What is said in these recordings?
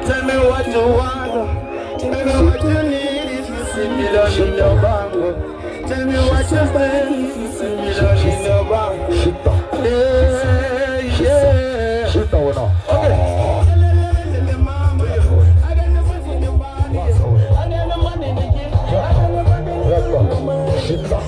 Tell me what you want. Tell me what you need. If you see me down in your bank. Tell me what you spend. If you see me down in your bank. Yeah, yeah. Shit down now. Okay. Shit down.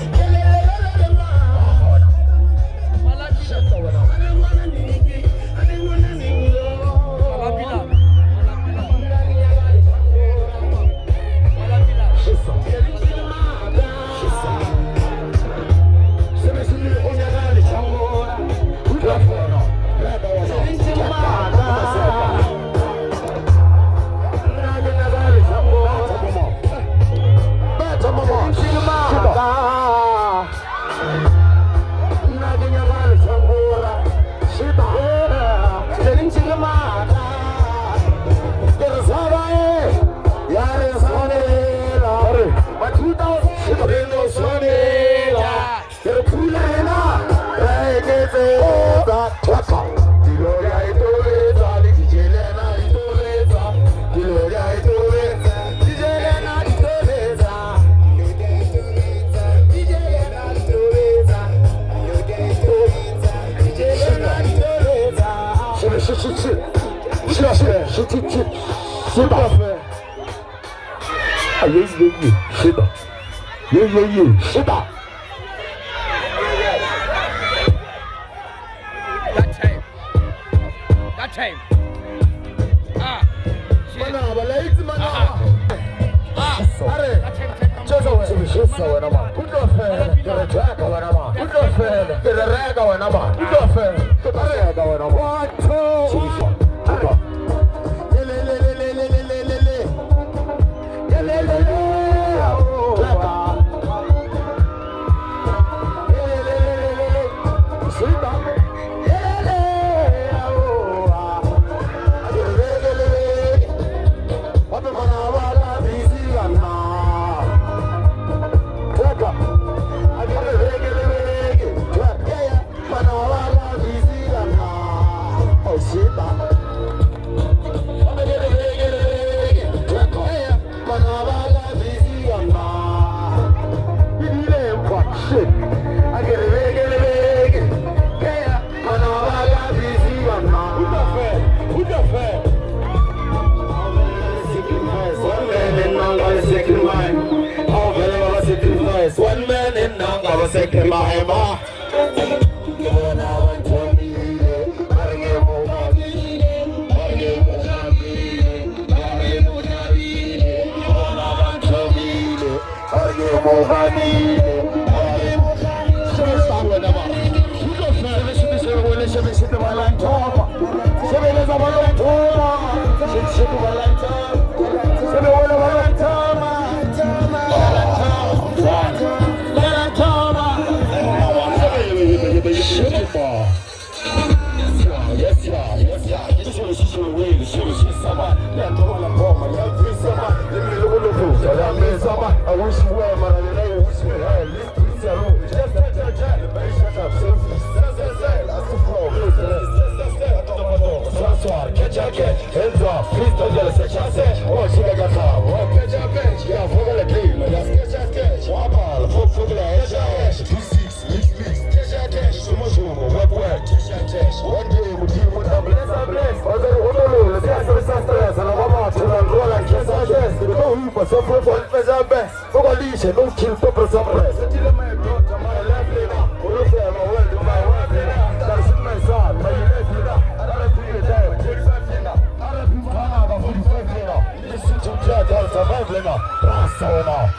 That time. One man in Nanga second my ma. I wish you were, man. I wish you were. Hands off, please don't yell at chance. Oh, she got a car. Oh, catch a bench. Yeah, for the game. Let's catch. Wabal, for the edge. 2-6, mix. So much more. Work. One day, we deal with a bless. Let's get some sustenance. And I'm about to roll and kiss our chest. We don't heap us up for the best. For the leash, don't kill for suppress. Until my daughter, my left leg. We'll say I'm a world of my wife. That's my son, my left leg. I don't feel it there. Take 5 dinner. I don't feel it. This is to judge. I'll survive. Lena, Rasona,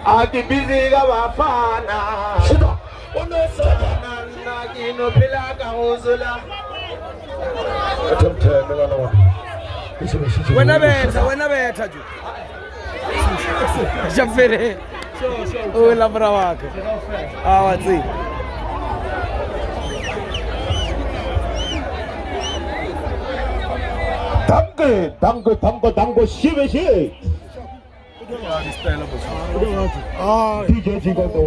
Akibiziga bafana Shida. Unosana Gino Pilaka Uzula Wena beta ju. Jafere. Ula brawaka. Awatsi. Danke, shibe. DJ Jigoto.